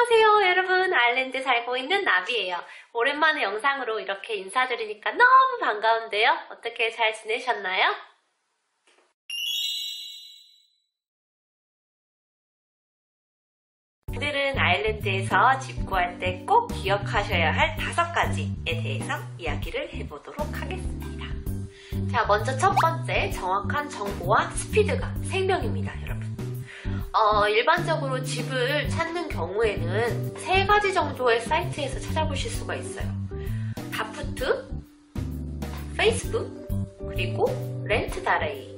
안녕하세요 여러분, 아일랜드에 살고 있는 나비예요. 오랜만에 영상으로 이렇게 인사드리니까 너무 반가운데요. 어떻게 잘 지내셨나요? 오늘은 아일랜드에서 집 구할 때 꼭 기억하셔야 할 5가지에 대해서 이야기를 해보도록 하겠습니다. 자, 먼저 첫 번째, 정확한 정보와 스피드가 생명입니다, 여러분. 일반적으로 집을 찾는 경우에는 3가지 정도의 사이트에서 찾아보실 수가 있어요. 다프트, 페이스북, 그리고 렌트다레이.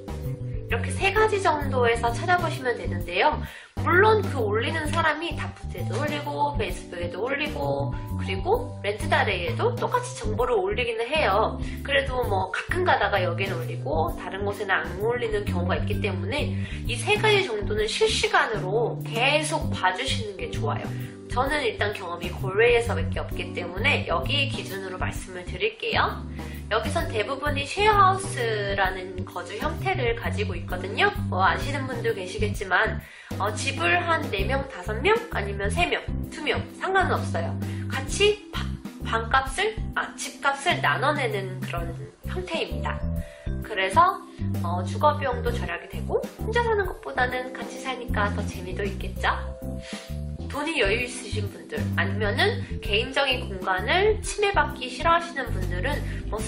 이렇게 3가지 정도에서 찾아보시면 되는데요. 물론 그 올리는 사람이 다프트에도 올리고 페이스북에도 올리고 그리고 렌트다레이에도 똑같이 정보를 올리기는 해요. 그래도 뭐 가끔 가다가 여기는 올리고 다른 곳에는 안 올리는 경우가 있기 때문에 이 3가지 정도는 실시간으로 계속 봐주시는 게 좋아요. 저는 일단 경험이 골웨이에서밖에 없기 때문에 여기 기준으로 말씀을 드릴게요. 여기선 대부분이 쉐어하우스라는 거주 형태를 가지고 있거든요. 아시는 분들 계시겠지만 집을 한 4명, 5명, 아니면 3명, 2명 상관은 없어요. 같이 집값을 나눠내는 그런 형태입니다. 그래서 주거비용도 절약이 되고 혼자 사는 것보다는 같이 사니까 더 재미도 있겠죠? 돈이 여유 있으신 분들, 아니면은 개인적인 공간을 침해받기 싫어하시는 분들은 뭐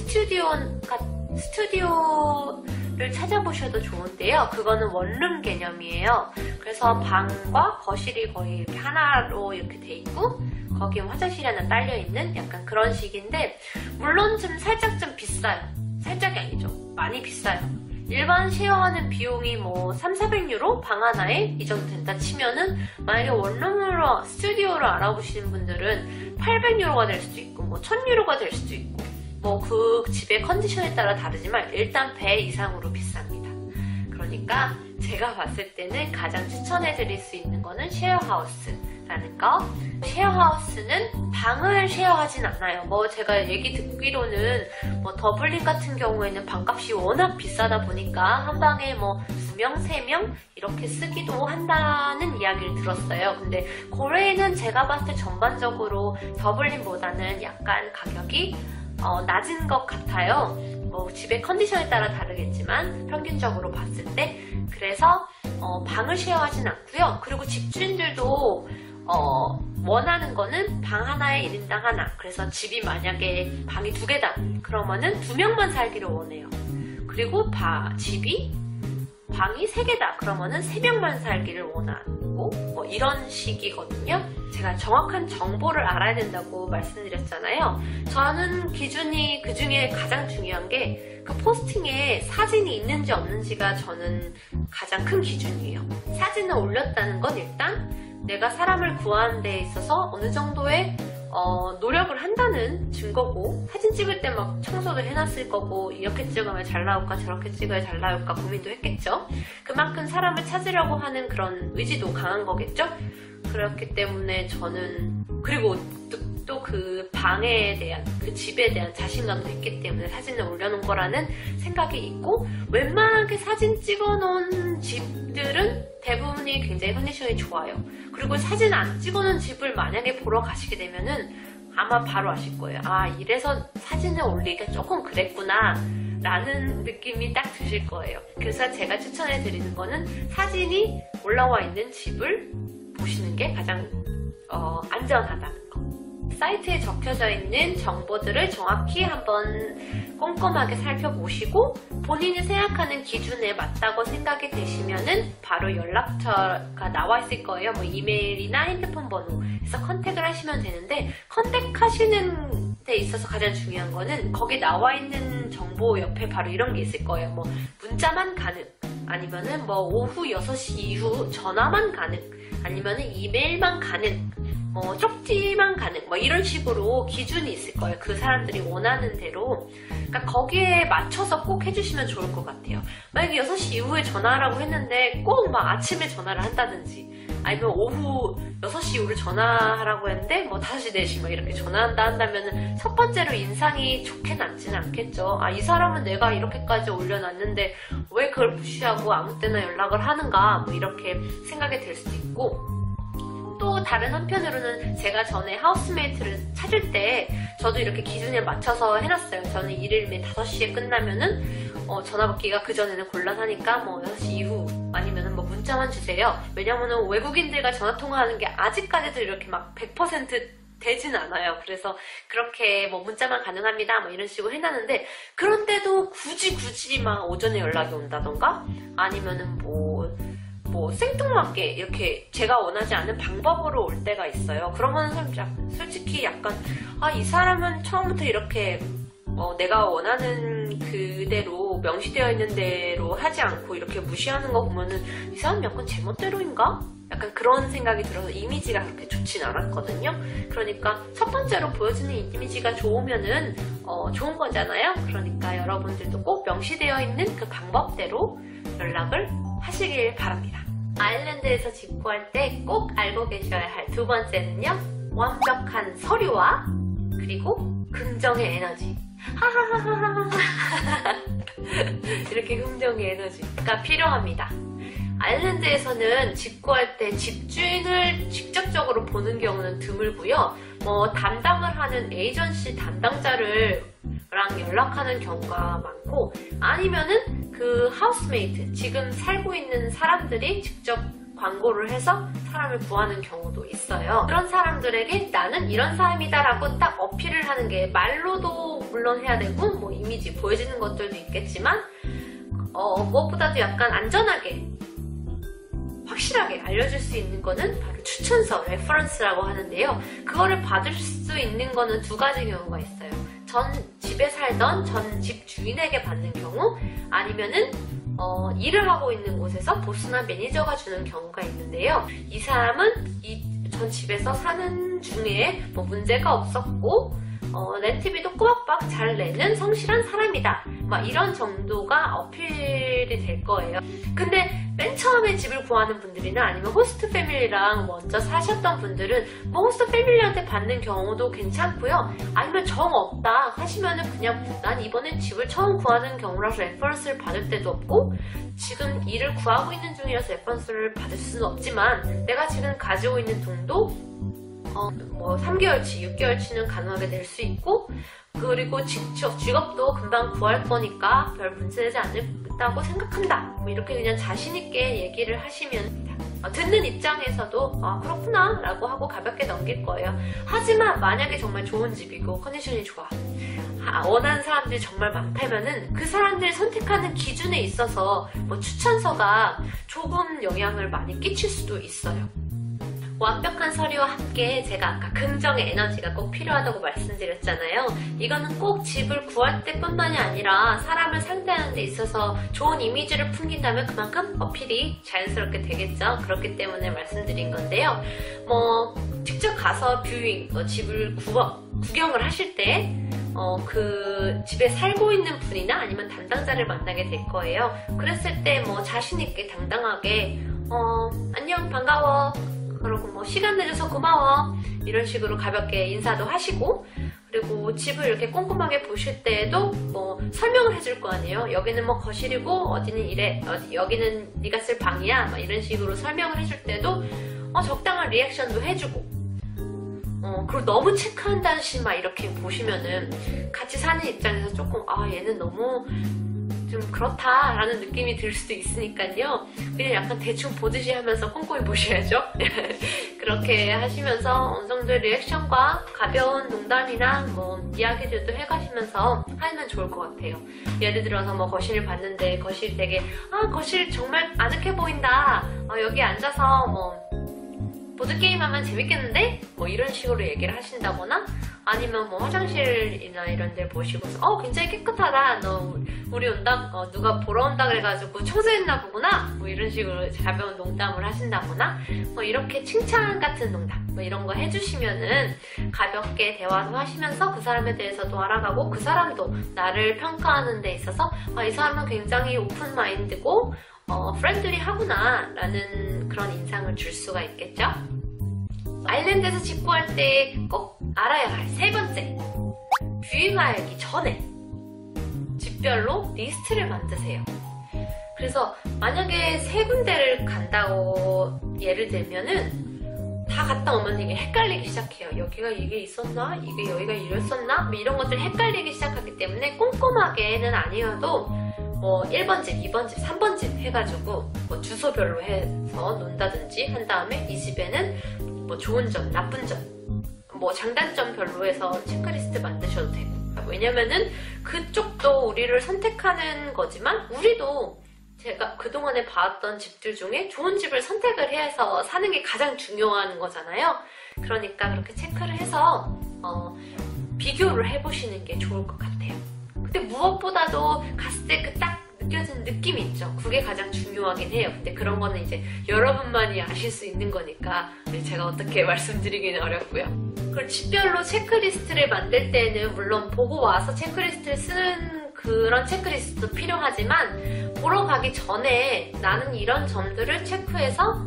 스튜디오를 찾아보셔도 좋은데요. 그거는 원룸 개념이에요. 그래서 방과 거실이 거의 이렇게 하나로 이렇게 돼 있고 거기에 화장실이 하나 딸려 있는 약간 그런 식인데, 물론 살짝 좀 비싸요. 살짝이 아니죠. 많이 비싸요. 일반 쉐어하는 비용이 뭐 300~400유로 방 하나에 이 정도 된다 치면은, 만약에 원룸으로 스튜디오를 알아보시는 분들은 800유로가 될 수도 있고 뭐 1000유로가 될 수도 있고 뭐 그 집의 컨디션에 따라 다르지만 일단 배 이상으로 비쌉니다. 그러니까 제가 봤을 때는 가장 추천해 드릴 수 있는 거는 쉐어하우스라는 거. 쉐어하우스는 방을 쉐어하진 않아요. 뭐 제가 얘기 듣기로는 뭐 더블린 같은 경우에는 방값이 워낙 비싸다 보니까 한 방에 뭐 2명, 3명 이렇게 쓰기도 한다는 이야기를 들었어요. 근데 고레이는 제가 봤을 때 전반적으로 더블린보다는 약간 가격이 낮은 것 같아요. 뭐 집의 컨디션에 따라 다르겠지만 평균적으로 봤을 때. 그래서 방을 쉐어하진 않고요. 그리고 집주인들도 원하는 거는 방 하나에 1인당 하나. 그래서 집이 만약에 방이 2개다 그러면은 2명만 살기를 원해요. 그리고 집이 방이 3개다 그러면은 3명만 살기를 원하고 뭐 이런 식이거든요. 제가 정확한 정보를 알아야 된다고 말씀드렸잖아요. 저는 기준이 그 중에 가장 중요한 게 그 포스팅에 사진이 있는지 없는지가 저는 가장 큰 기준이에요. 사진을 올렸다는 건 일단 내가 사람을 구하는 데 있어서 어느 정도의 노력을 한다는 증거고, 사진 찍을 때 막 청소도 해놨을 거고 이렇게 찍으면 잘 나올까 저렇게 찍어야 잘 나올까 고민도 했겠죠. 그만큼 사람을 찾으려고 하는 그런 의지도 강한 거겠죠. 그렇기 때문에 저는, 그리고 또 그 방에 대한, 그 집에 대한 자신감도 있기 때문에 사진을 올려놓은 거라는 생각이 있고, 웬만하게 사진 찍어놓은 집들은 대부분이 굉장히 컨디션이 좋아요. 그리고 사진 안 찍어놓은 집을 만약에 보러 가시게 되면은 아마 바로 아실 거예요. 아, 이래서 사진을 올리기가 조금 그랬구나 라는 느낌이 딱 드실 거예요. 그래서 제가 추천해 드리는 거는 사진이 올라와 있는 집을 보시는 게 가장 안전하다는 거. 사이트에 적혀져 있는 정보들을 정확히 한번 꼼꼼하게 살펴보시고 본인이 생각하는 기준에 맞다고 생각이 되시면은 바로 연락처가 나와 있을 거예요. 뭐 이메일이나 핸드폰 번호에서 컨택을 하시면 되는데, 컨택하시는 데 있어서 가장 중요한 거는 거기 나와 있는 정보 옆에 바로 이런 게 있을 거예요. 뭐 문자만 가능, 아니면은 뭐 오후 6시 이후 전화만 가능, 아니면은 이메일만 가능, 뭐 쪽지만 가능, 뭐 이런 식으로 기준이 있을 거예요. 그 사람들이 원하는 대로. 그러니까 거기에 맞춰서 꼭 해주시면 좋을 것 같아요. 만약에 6시 이후에 전화하라고 했는데 꼭 막 아침에 전화를 한다든지, 아니면 오후 6시 이후로 전화하라고 했는데 뭐 5시, 4시 막 이렇게 전화한다 한다면 첫 번째로 인상이 좋게 남지는 않겠죠. 아, 이 사람은 내가 이렇게까지 올려놨는데 왜 그걸 무시하고 아무 때나 연락을 하는가, 뭐 이렇게 생각이 될 수도 있고, 또 다른 한편으로는 제가 전에 하우스메이트를 찾을 때 저도 이렇게 기준에 맞춰서 해놨어요. 저는 일요일에 5시에 끝나면은 전화 받기가 그전에는 곤란하니까 뭐 6시 이후 아니면은 뭐 문자만 주세요. 왜냐면은 외국인들과 전화 통화하는 게 아직까지도 이렇게 막 100% 되진 않아요. 그래서 그렇게 뭐 문자만 가능합니다 뭐 이런 식으로 해놨는데, 그런데도 굳이 막 오전에 연락이 온다던가 아니면은 뭐 생뚱맞게 이렇게 제가 원하지 않는 방법으로 올 때가 있어요. 그러면 솔직히 약간 이 사람은 처음부터 이렇게 내가 원하는 그대로 명시되어 있는 대로 하지 않고 이렇게 무시하는 거 보면은 이 사람 약간 제멋대로인가? 약간 그런 생각이 들어서 이미지가 그렇게 좋진 않았거든요. 그러니까 첫 번째로 보여지는 이미지가 좋으면은 좋은 거잖아요. 그러니까 여러분들도 꼭 명시되어 있는 그 방법대로 연락을 하시길 바랍니다. 아일랜드에서 집 구할 때 꼭 알고 계셔야 할 두 번째는요, 완벽한 서류와 그리고 긍정의 에너지. 이렇게 긍정의 에너지가 필요합니다. 아일랜드에서는 집 구할 때 집주인을 직접적으로 보는 경우는 드물고요. 뭐 담당을 하는 에이전시 담당자랑 연락하는 경우가 많고, 아니면은 그 하우스메이트, 지금 살고 있는 사람들이 직접 광고를 해서 사람을 구하는 경우도 있어요. 그런 사람들에게 나는 이런 사람이다 라고 딱 어필을 하는 게 말로도 물론 해야 되고 뭐 이미지 보여지는 것들도 있겠지만 무엇보다도 약간 안전하게 확실하게 알려줄 수 있는 거는 바로 추천서, 레퍼런스라고 하는데요. 그거를 받을 수 있는 거는 두 가지 경우가 있어요. 전 집에 살던 전 집 주인에게 받는 경우, 아니면은 일을 하고 있는 곳에서 보스나 매니저가 주는 경우가 있는데요. 이 사람은 전 집에서 사는 중에 뭐 문제가 없었고 렌트비도 꼬박꼬박 잘 내는 성실한 사람이다, 막 이런 정도가 어필이 될 거예요. 근데 맨 처음에 집을 구하는 분들이나 아니면 호스트 패밀리랑 먼저 사셨던 분들은 뭐 호스트 패밀리한테 받는 경우도 괜찮고요. 아니면 정 없다 하시면은 그냥 난 이번엔 집을 처음 구하는 경우라서 레퍼런스를 받을 때도 없고 지금 일을 구하고 있는 중이라서 레퍼런스를 받을 수는 없지만 내가 지금 가지고 있는 돈도 뭐 3개월치, 6개월치는 가능하게 낼 수 있고, 그리고 직업도 금방 구할 거니까 별 문제되지 않다고 생각한다. 뭐 이렇게 그냥 자신있게 얘기를 하시면 듣는 입장에서도 그렇구나 라고 하고 가볍게 넘길 거예요. 하지만 만약에 정말 좋은 집이고 컨디션이 좋아, 원하는 사람들이 정말 많다면은 그 사람들이 선택하는 기준에 있어서 뭐 추천서가 조금 영향을 많이 끼칠 수도 있어요. 완벽한 서류와 함께 제가 아까 긍정의 에너지가 꼭 필요하다고 말씀드렸잖아요. 이거는 꼭 집을 구할 때뿐만이 아니라 사람을 상대하는 데 있어서 좋은 이미지를 풍긴다면 그만큼 어필이 자연스럽게 되겠죠. 그렇기 때문에 말씀드린 건데요. 뭐 직접 가서 뷰잉, 집을 구경을 하실 때 그 집에 살고 있는 분이나 아니면 담당자를 만나게 될 거예요. 그랬을 때 뭐 자신있게 당당하게 안녕, 반가워, 그리고 뭐 시간 내줘서 고마워, 이런 식으로 가볍게 인사도 하시고, 그리고 집을 이렇게 꼼꼼하게 보실 때에도 뭐 설명을 해줄 거 아니에요. 여기는 뭐 거실이고 어디는 이래, 여기는 네가 쓸 방이야, 막 이런 식으로 설명을 해줄 때도 적당한 리액션도 해주고, 그리고 너무 체크한다는 식 막 이렇게 보시면은 같이 사는 입장에서 조금 얘는 너무 좀 그렇다라는 느낌이 들 수도 있으니까요. 그냥 약간 대충 보듯이 하면서 꼼꼼히 보셔야죠. 그렇게 하시면서 어느 정도의 리액션과 가벼운 농담이나 뭐 이야기들도 해가시면서 하면 좋을 것 같아요. 예를 들어서 뭐 거실을 봤는데 거실이 되게 거실 정말 아늑해 보인다, 여기 앉아서 뭐 보드게임 하면 재밌겠는데? 뭐 이런 식으로 얘기를 하신다거나, 아니면 뭐 화장실이나 이런 데 보시고서 굉장히 깨끗하다, 너 우리 온다, 누가 보러 온다 그래가지고 청소했나 보구나, 뭐 이런 식으로 가벼운 농담을 하신다거나, 뭐 이렇게 칭찬 같은 농담 뭐 이런 거 해주시면은 가볍게 대화도 하시면서 그 사람에 대해서도 알아가고, 그 사람도 나를 평가하는 데 있어서 이 사람은 굉장히 오픈 마인드고 프렌들리하구나 라는 그런 인상을 줄 수가 있겠죠. 아일랜드에서 집 구할 때 꼭 알아야 할 세 번째, 뷰잉하기 전에 집별로 리스트를 만드세요. 그래서 만약에 세 군데를 간다고 예를 들면은 다 갔다 오면 이게 헷갈리기 시작해요. 여기가 이게 있었나? 이게 여기가 이랬었나? 뭐 이런 것들이 헷갈리기 시작하기 때문에 꼼꼼하게는 아니어도 뭐 1번 집, 2번 집, 3번 집 해가지고 뭐 주소별로 해서 논다든지 한 다음에 이 집에는 뭐 좋은 점, 나쁜 점, 뭐 장단점별로 해서 체크리스트 만드셔도 되고, 왜냐면은 그쪽도 우리를 선택하는 거지만 우리도 제가 그동안에 봐왔던 집들 중에 좋은 집을 선택을 해서 사는 게 가장 중요한 거잖아요. 그러니까 그렇게 체크를 해서 비교를 해보시는 게 좋을 것 같아요. 근데 무엇보다도 갔을 때 그 딱 느껴지는 느낌이 있죠. 그게 가장 중요하긴 해요. 근데 그런 거는 이제 여러분만이 아실 수 있는 거니까 제가 어떻게 말씀드리기는 어렵고요. 그리고 집별로 체크리스트를 만들 때는 물론 보고 와서 체크리스트를 쓰는 그런 체크리스트도 필요하지만, 보러 가기 전에 나는 이런 점들을 체크해서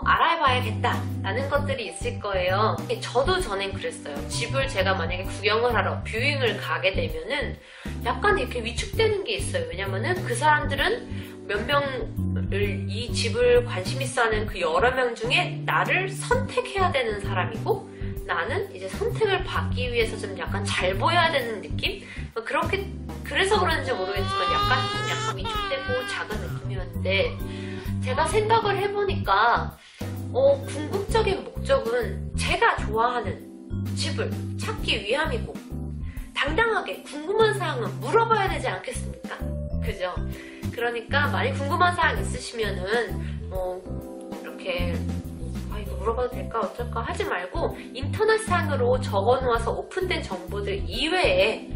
알아봐야겠다 라는 것들이 있을 거예요. 저도 전엔 그랬어요. 집을 제가 만약에 구경을 하러 뷰잉을 가게 되면은 약간 이렇게 위축되는 게 있어요. 왜냐면은 그 사람들은 몇 명을 이 집을 관심 있어 하는 그 여러 명 중에 나를 선택해야 되는 사람이고, 나는 이제 선택을 받기 위해서 좀 약간 잘 보여야 되는 느낌? 그렇게, 그래서 그런지 모르겠지만 약간 위축되고 작은 느낌이었는데, 제가 생각을 해보니까 궁극적인 목적은 제가 좋아하는 집을 찾기 위함이고, 당당하게 궁금한 사항은 물어봐야 되지 않겠습니까? 그죠? 그러니까 만약 궁금한 사항 있으시면은 이렇게 이거 물어봐도 될까 어쩔까 하지 말고 인터넷상으로 적어놓아서 오픈된 정보들 이외에,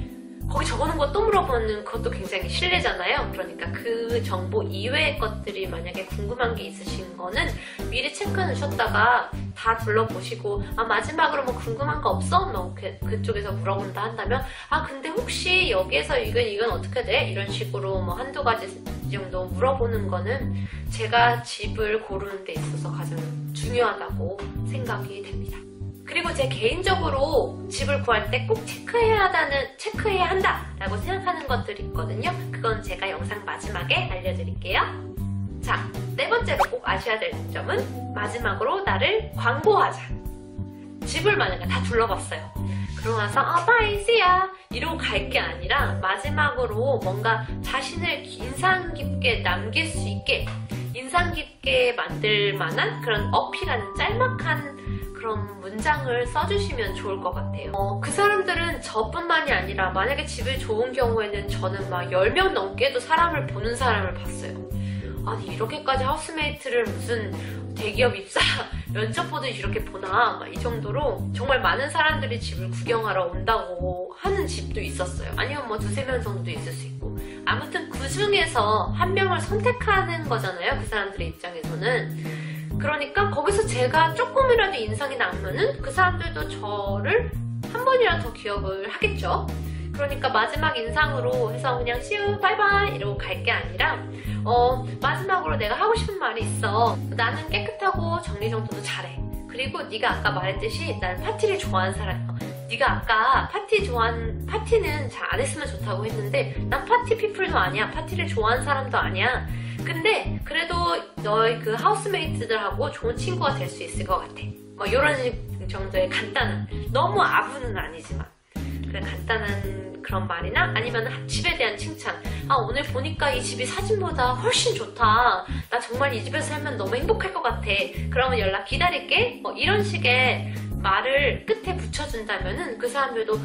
거기 적어놓은 거 또 물어보는 것도 굉장히 실례잖아요. 그러니까 그 정보 이외의 것들이 만약에 궁금한 게 있으신 거는 미리 체크해 놓으셨다가 다 둘러보시고, 마지막으로 뭐 궁금한 거 없어? 뭐 그쪽에서 물어본다 한다면, 근데 혹시 여기에서 이건 어떻게 돼? 이런 식으로 뭐 한두 가지 정도 물어보는 거는 제가 집을 고르는 데 있어서 가장 중요하다고 생각이 됩니다. 그리고 제 개인적으로 집을 구할 때 꼭 체크해야 한다라고 생각하는 것들이 있거든요. 그건 제가 영상 마지막에 알려드릴게요. 자, 네 번째로 꼭 아셔야 될 점은 마지막으로 나를 광고하자. 집을 만약에 다 둘러봤어요. 그러고 나서 바이, see ya 이러고 갈 게 아니라 마지막으로 뭔가 자신을 인상 깊게 남길 수 있게, 인상 깊게 만들 만한 그런 어필하는 짤막한 그런 문장을 써주시면 좋을 것 같아요. 그 사람들은 저뿐만이 아니라 만약에 집이 좋은 경우에는 저는 막 10명 넘게도 사람을 보는 사람을 봤어요. 아니 이렇게까지 하우스메이트를 무슨 대기업 입사 면접 보듯이 이렇게 보나, 막 이 정도로 정말 많은 사람들이 집을 구경하러 온다고 하는 집도 있었어요. 아니면 뭐 2-3명 정도 있을 수 있고, 아무튼 그 중에서 한 명을 선택하는 거잖아요, 그 사람들의 입장에서는. 그러니까 거기서 제가 조금이라도 인상이 남으면은 그 사람들도 저를 한 번이라도 더 기억을 하겠죠. 그러니까 마지막 인상으로 해서 그냥 see you, bye bye 이러고 갈 게 아니라 마지막으로 내가 하고 싶은 말이 있어. 나는 깨끗하고 정리정돈도 잘해. 그리고 네가 아까 말했듯이 난 파티를 좋아하는 사람이야. 네가 아까 파티는 잘 안 했으면 좋다고 했는데 난 파티 피플도 아니야. 파티를 좋아하는 사람도 아니야. 근데 그래도 너의 그 하우스메이트들하고 좋은 친구가 될 수 있을 것 같아. 뭐 이런 정도의 간단한, 너무 아부는 아니지만 그래 간단한 그런 말이나, 아니면 집에 대한 칭찬. 오늘 보니까 이 집이 사진보다 훨씬 좋다. 나 정말 이 집에서 살면 너무 행복할 것 같아. 그러면 연락 기다릴게. 이런 식의 말을 끝에 붙여준다면은 그 사람들도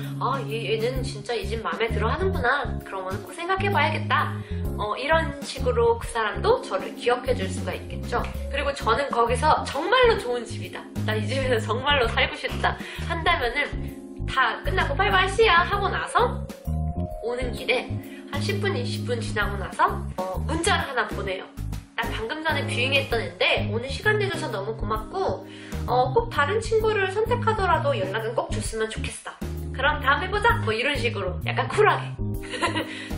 얘는 진짜 이 집 마음에 들어 하는구나. 그러면 꼭 생각해봐야겠다. 이런 식으로 그 사람도 저를 기억해줄 수가 있겠죠. 그리고 저는 거기서 정말로 좋은 집이다, 나 이 집에서 정말로 살고 싶다 한다면은 다 끝나고 바이바이 씨야 하고 나서 오는 길에 한 10분, 20분 지나고 나서 문자를 하나 보내요. 나 방금 전에 뷰잉했던 앤데 오늘 시간 내줘서 너무 고맙고 꼭 다른 친구를 선택하더라도 연락은 꼭 줬으면 좋겠어. 그럼 다음에 보자. 뭐 이런 식으로 약간 쿨하게.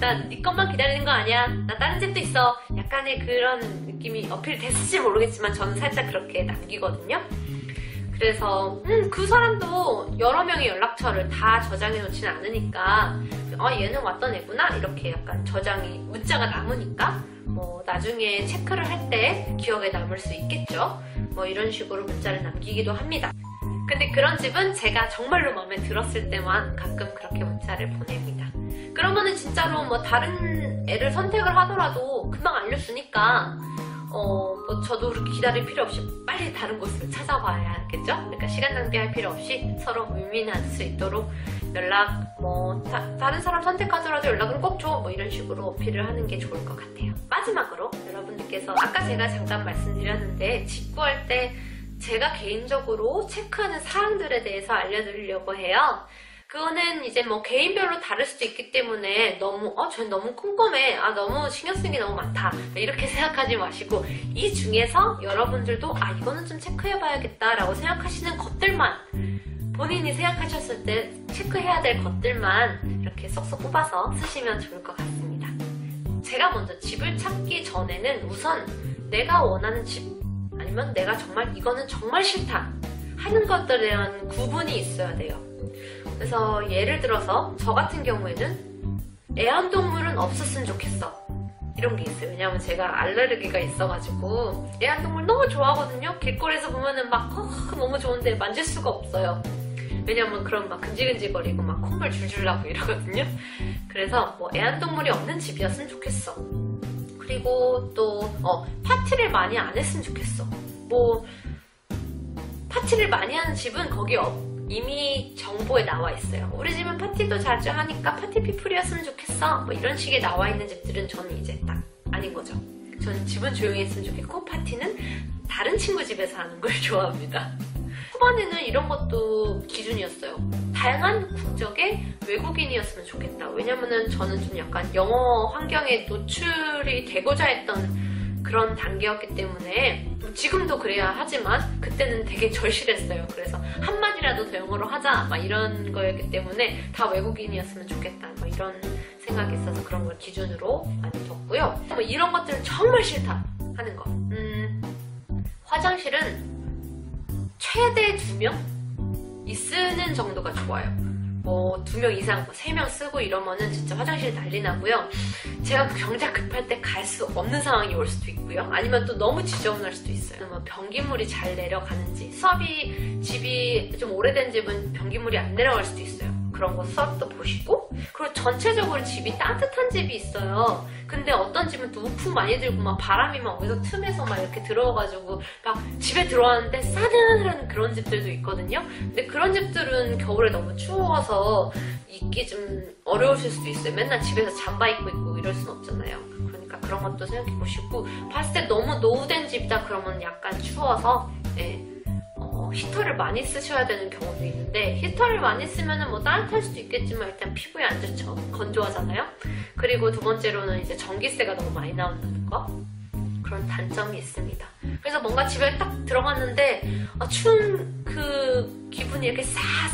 나 네 것만 기다리는 거 아니야. 나 다른 집도 있어. 약간의 그런 느낌이 어필 됐을지 모르겠지만 저는 살짝 그렇게 남기거든요. 그래서 그 사람도 여러 명의 연락처를 다 저장해 놓지는 않으니까 얘는 왔던 애구나 이렇게 약간 저장이 문자가 남으니까 뭐 나중에 체크를 할 때 기억에 남을 수 있겠죠. 뭐 이런 식으로 문자를 남기기도 합니다. 근데 그런 집은 제가 정말로 마음에 들었을 때만 가끔 그렇게 문자를 보냅니다. 그러면은 진짜로 뭐 다른 애를 선택을 하더라도 금방 알려주니까 뭐 저도 그렇게 기다릴 필요 없이 빨리 다른 곳을 찾아봐야겠죠? 그러니까 시간 낭비할 필요 없이 서로 윈윈할 수 있도록 연락, 뭐 다른 사람 선택하더라도 연락은 꼭 줘, 뭐 이런 식으로 어필을 하는 게 좋을 것 같아요. 마지막으로 여러분들께서 아까 제가 잠깐 말씀드렸는데 집 구할 때 제가 개인적으로 체크하는 사항들에 대해서 알려드리려고 해요. 그거는 이제 뭐 개인별로 다를 수도 있기 때문에 너무 쟤 너무 꼼꼼해, 너무 신경 쓰는 게 너무 많다 이렇게 생각하지 마시고, 이 중에서 여러분들도 이거는 좀 체크해봐야겠다 라고 생각하시는 것들만, 본인이 생각하셨을 때 체크해야 될 것들만 이렇게 쏙쏙 뽑아서 쓰시면 좋을 것 같습니다. 제가 먼저 집을 찾기 전에는 우선 내가 원하는 집, 아니면 내가 정말 이거는 정말 싫다 하는 것들에 대한 구분이 있어야 돼요. 그래서 예를 들어서 저 같은 경우에는 애완동물은 없었으면 좋겠어 이런 게 있어요. 왜냐면 제가 알레르기가 있어가지고 애완동물 너무 좋아하거든요. 길거리에서 보면은 막 너무 좋은데 만질 수가 없어요. 왜냐면 그럼 막 근질근질거리고 막 콧물 줄줄 나고 이러거든요. 그래서 뭐 애완동물이 없는 집이었으면 좋겠어. 그리고 또 파티를 많이 안 했으면 좋겠어. 뭐 파티를 많이 하는 집은 거기 이미 정보에 나와 있어요. 우리 집은 파티도 자주 하니까 파티 피플이었으면 좋겠어. 뭐 이런 식의 나와 있는 집들은 저는 이제 딱 아닌 거죠. 저는 집은 조용히 했으면 좋겠고 파티는 다른 친구 집에서 하는 걸 좋아합니다. 초반에는 이런 것도 기준이었어요. 다양한 국적의 외국인이었으면 좋겠다. 왜냐면은 저는 좀 약간 영어 환경에 노출이 되고자 했던 그런 단계였기 때문에, 지금도 그래야 하지만 그때는 되게 절실했어요. 그래서 한마디라도 더 영어로 하자 막 이런 거였기 때문에 다 외국인이었으면 좋겠다 막 이런 생각이 있어서 그런 걸 기준으로 많이 뒀고요. 뭐 이런 것들은 정말 싫다 하는 거. 화장실은 최대 2명 있는 정도가 좋아요. 뭐 2명 이상, 3명 쓰고 이러면은 진짜 화장실 난리 나고요. 제가 경작 급할 때 갈 수 없는 상황이 올 수도 있고요. 아니면 또 너무 지저분할 수도 있어요. 뭐 변기물이 잘 내려가는지, 집이 좀 오래된 집은 변기물이 안 내려갈 수도 있어요. 그런 거 수업도 보시고, 그리고 전체적으로 집이 따뜻한 집이 있어요. 근데 어떤 집은 또 우풍 많이 들고 막 바람이 막 어디서 틈에서 막 이렇게 들어와가지고 막 집에 들어왔는데 싸늘한 그런 집들도 있거든요. 근데 그런 집들은 겨울에 너무 추워서 있기 좀 어려우실 수도 있어요. 맨날 집에서 잠바 입고 있고 이럴 순 없잖아요. 그러니까 그런 것도 생각해 보시고, 봤을 때 너무 노후된 집이다 그러면 약간 추워서 히터를 많이 쓰셔야 되는 경우도 있는데, 히터를 많이 쓰면은 뭐 따뜻할 수도 있겠지만 일단 피부에 안 좋죠. 건조하잖아요. 그리고 두 번째로는 이제 전기세가 너무 많이 나온다는 거, 그런 단점이 있습니다. 그래서 뭔가 집에 딱 들어갔는데 추운 그 기분이 이렇게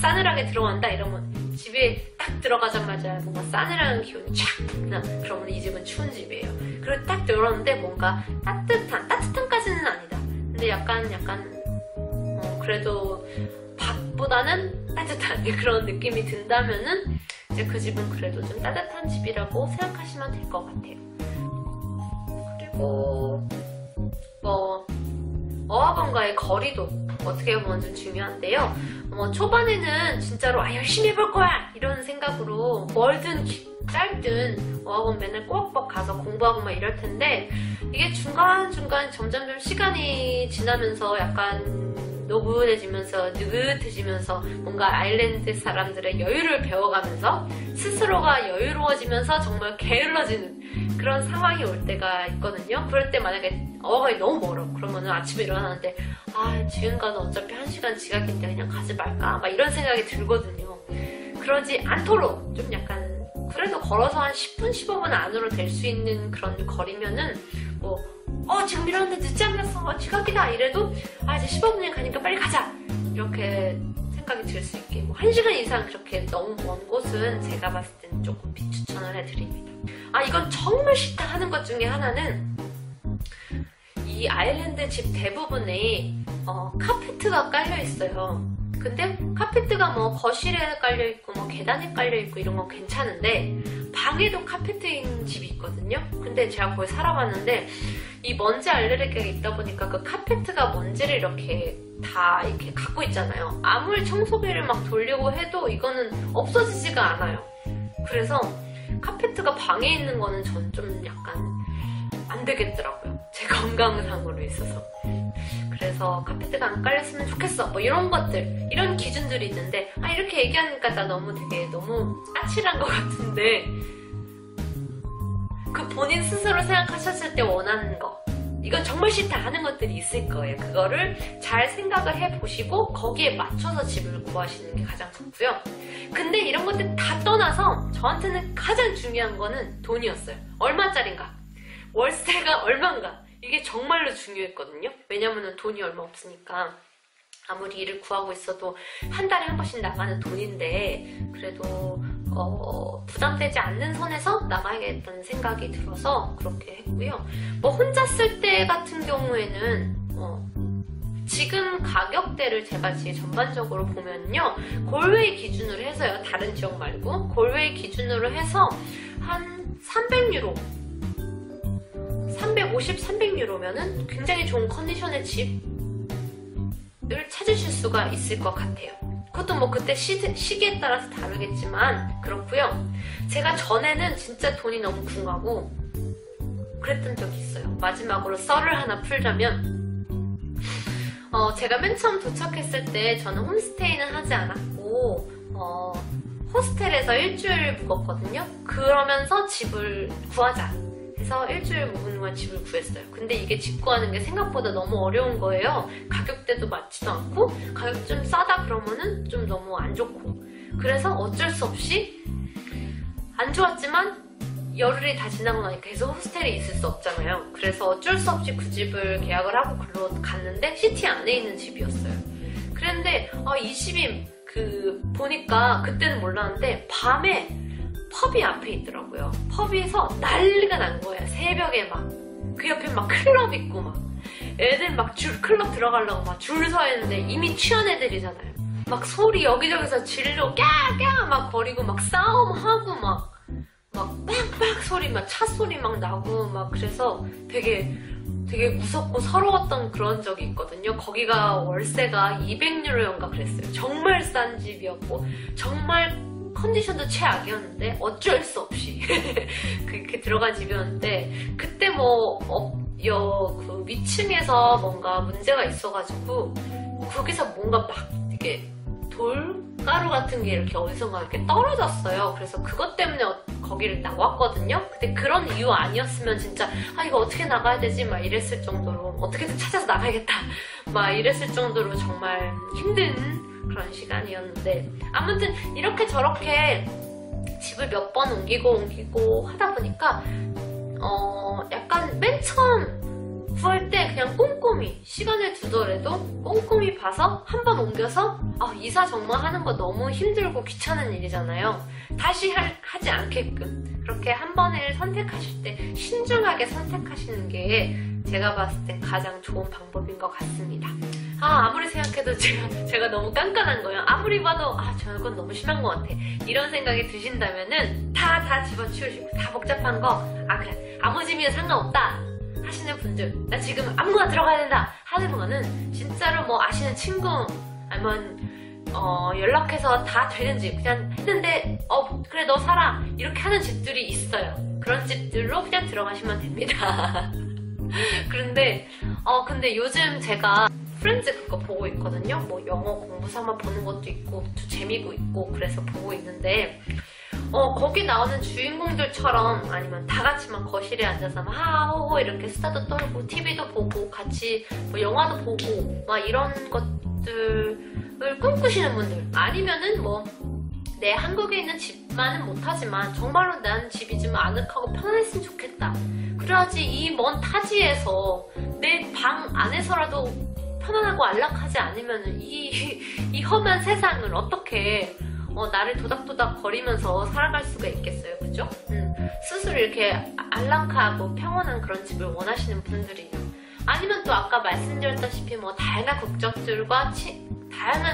싸늘하게 들어간다 이러면, 집에 딱 들어가자마자 뭔가 싸늘한 기운이 촥 나, 그러면 이 집은 추운 집이에요. 그리고 딱 들어갔는데 뭔가 따뜻한까지는 아니다. 근데 약간 그래도 밖보다는 따뜻한 그런 느낌이 든다면은 이제 그 집은 그래도 좀 따뜻한 집이라고 생각하시면 될 것 같아요. 그리고 뭐 어학원과의 거리도 어떻게 보면 좀 중요한데요. 초반에는 진짜로 열심히 해볼 거야 이런 생각으로 멀든 짧든 어학원 맨날 꼬박꼬박 가서 공부하고 막 이럴 텐데, 이게 중간중간 점점 시간이 지나면서 약간 느긋해지면서 뭔가 아일랜드 사람들의 여유를 배워가면서 스스로가 여유로워지면서 정말 게을러지는 그런 상황이 올 때가 있거든요. 그럴 때 만약에 어학원이 너무 멀어 그러면은 아침에 일어나는데 지금 가도 어차피 1시간 지각인데 그냥 가지 말까 막 이런 생각이 들거든요. 그러지 않도록 좀 약간 그래도 걸어서 한 10분 15분 안으로 될 수 있는 그런 거리면은 뭐 지금 일어났는데 늦지 않았어 지각이다 이래도 이제 15분에 가니까 빨리 가자 이렇게 생각이 들 수 있게, 뭐 1시간 이상 그렇게 너무 먼 곳은 제가 봤을 때는 조금 비추천을 해드립니다. 이건 정말 싫다 하는 것 중에 하나는 이 이 아일랜드 집 대부분에 카페트가 깔려 있어요. 근데 카페트가 뭐 거실에 깔려 있고 뭐 계단에 깔려 있고 이런 건 괜찮은데 방에도 카페트인 집이 있거든요. 근데 제가 거기 살아봤는데 이 먼지 알레르기가 있다 보니까 그 카페트가 먼지를 이렇게 다 이렇게 갖고 있잖아요. 아무리 청소기를 막 돌리고 해도 이거는 없어지지가 않아요. 그래서 카페트가 방에 있는 거는 전 좀 약간 안 되겠더라고요. 제 건강상으로 있어서. 그래서 카페트가 안 깔렸으면 좋겠어. 뭐 이런 것들, 이런 기준들이 있는데 이렇게 얘기하니까 나 너무 까칠한 것 같은데 그 본인 스스로 생각하셨을 때 원하는 거 이건 정말 싫다 하는 것들이 있을 거예요. 그거를 잘 생각을 해보시고 거기에 맞춰서 집을 구하시는 게 가장 좋고요. 근데 이런 것들 다 떠나서 저한테는 가장 중요한 거는 돈이었어요. 얼마짜린가? 월세가 얼만가? 이게 정말로 중요했거든요. 왜냐면은 돈이 얼마 없으니까 아무리 일을 구하고 있어도 한 달에 한 번씩 나가는 돈인데 그래도 부담되지 않는 선에서 나가야겠다는 생각이 들어서 그렇게 했고요. 뭐 혼자 쓸 때 같은 경우에는 지금 가격대를 제가 지금 전반적으로 보면요. 골웨이 기준으로 해서요. 다른 지역 말고 골웨이 기준으로 해서 한 300유로 350, 300유로면은 굉장히 좋은 컨디션의 집을 찾으실 수가 있을 것 같아요. 그것도 뭐 그때 시기에 따라서 다르겠지만 그렇고요. 제가 전에는 진짜 돈이 너무 궁하고 그랬던 적이 있어요. 마지막으로 썰을 하나 풀자면 제가 맨 처음 도착했을 때 저는 홈스테이는 하지 않았고 호스텔에서 일주일 묵었거든요. 그러면서 집을 구하자 해서 일주일 묵은 동안 집을 구했어요. 근데 이게 집 구하는 게 생각보다 너무 어려운 거예요. 가격대도 맞지도 않고 가격 좀 싸다 그러면은 좀 너무 안 좋고 그래서 어쩔 수 없이 안 좋았지만 열흘이 다 지나고 나니까 계속 호스텔에 있을 수 없잖아요. 그래서 어쩔 수 없이 그 집을 계약을 하고 글로 갔는데 시티 안에 있는 집이었어요. 그런데 이 집이 보니까 그때는 몰랐는데 밤에 펍이 앞에 있더라고요. 펍에서 난리가 난 거예요. 새벽에 막 그 옆에 막 클럽 있고 막 애들 막 클럽 들어가려고 막 줄 서 있는데 이미 취한 애들이잖아요. 막 소리 여기저기서 질러 깨깨 막 거리고 막 싸움하고 막 빡빡 소리 막 차 소리 막 나고 막 그래서 되게 무섭고 서러웠던 그런 적이 있거든요. 거기가 월세가 200유로인가 그랬어요. 정말 싼 집이었고 정말 컨디션도 최악이었는데 어쩔 수 없이 그렇게 들어간 집이었는데 그때 그 위층에서 뭔가 문제가 있어가지고 거기서 뭔가 막 이게 돌가루 같은 게 이렇게 어디선가 이렇게 떨어졌어요. 그래서 그것 때문에 거기를 나왔거든요. 근데 그런 이유 아니었으면 진짜 이거 어떻게 나가야 되지? 막 이랬을 정도로 어떻게든 찾아서 나가야겠다 막 이랬을 정도로 정말 힘든 그런 시간이었는데 아무튼 이렇게 저렇게 집을 몇 번 옮기고 하다 보니까 약간 맨 처음 구할 때 그냥 꼼꼼히 시간을 두더라도 꼼꼼히 봐서 한 번 옮겨서 이사 정말 하는 거 너무 힘들고 귀찮은 일이잖아요. 다시 하지 않게끔 그렇게 한 번을 선택하실 때 신중하게 선택하시는 게 제가 봤을 땐 가장 좋은 방법인 것 같습니다. 아무리 생각해도 제가 너무 깐깐한 거예요. 아무리 봐도 저건 너무 심한 것 같아. 이런 생각이 드신다면은 다 집어치우시고 다 복잡한 거 그래 아무 집이나 상관없다 하시는 분들 나 지금 아무거나 들어가야 된다 하는 거는 진짜로 뭐 아시는 친구 아니면 연락해서 다 되는 집 그냥 했는데 그래 너 살아 이렇게 하는 집들이 있어요. 그런 집들로 그냥 들어가시면 됩니다. 그런데 근데 요즘 제가 프렌즈 그거 보고 있거든요. 뭐 영어 공부 삼아 보는 것도 있고 또 재미고 있고 그래서 보고 있는데 거기 나오는 주인공들처럼 아니면 다 같이 막 거실에 앉아서 막 하하호호 이렇게 수다도 떨고 TV도 보고 같이 뭐 영화도 보고 막 이런 것들을 꿈꾸시는 분들 아니면은 뭐 내 한국에 있는 집만은 못하지만 정말로 난 집이 좀 아늑하고 편안했으면 좋겠다. 그래야지 이 먼 타지에서 내 방 안에서라도 편안하고 안락하지 않으면 이 험한 세상을 어떻게 나를 도닥도닥 거리면서 살아갈 수가 있겠어요. 그죠? 스스로 이렇게 안락하고 평온한 그런 집을 원하시는 분들이 아니면 또 아까 말씀드렸다시피 뭐 다양한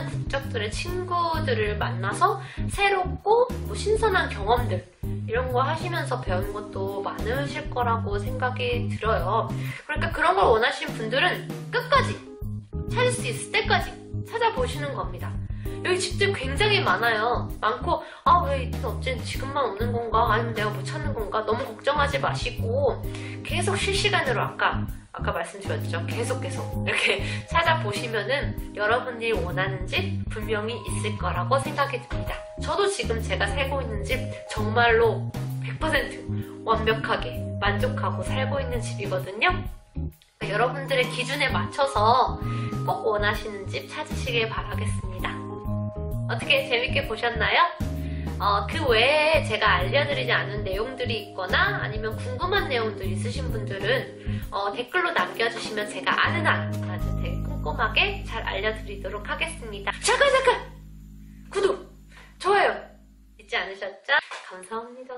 국적들의 친구들을 만나서 새롭고 뭐 신선한 경험들 이런 거 하시면서 배우는 것도 많으실 거라고 생각이 들어요. 그러니까 그런 걸 원하시는 분들은 끝까지 찾을 수 있을 때까지 찾아보시는 겁니다. 여기 집들 굉장히 많고 왜 어째 지금만 오는 건가 아니면 내가 못 찾는 건가 너무 걱정하지 마시고 계속 실시간으로 아까 말씀드렸죠. 계속 이렇게 찾아보시면은 여러분이 원하는 집 분명히 있을 거라고 생각이 듭니다. 저도 지금 제가 살고 있는 집 정말로 100% 완벽하게 만족하고 살고 있는 집이거든요. 여러분들의 기준에 맞춰서 꼭 원하시는 집 찾으시길 바라겠습니다. 어떻게 재밌게 보셨나요? 그 외에 제가 알려드리지 않은 내용들이 있거나 아니면 궁금한 내용들이 있으신 분들은 댓글로 남겨주시면 제가 아는 한 아주 되게 꼼꼼하게 잘 알려드리도록 하겠습니다. 잠깐! 구독! 좋아요! 잊지 않으셨죠? 감사합니다.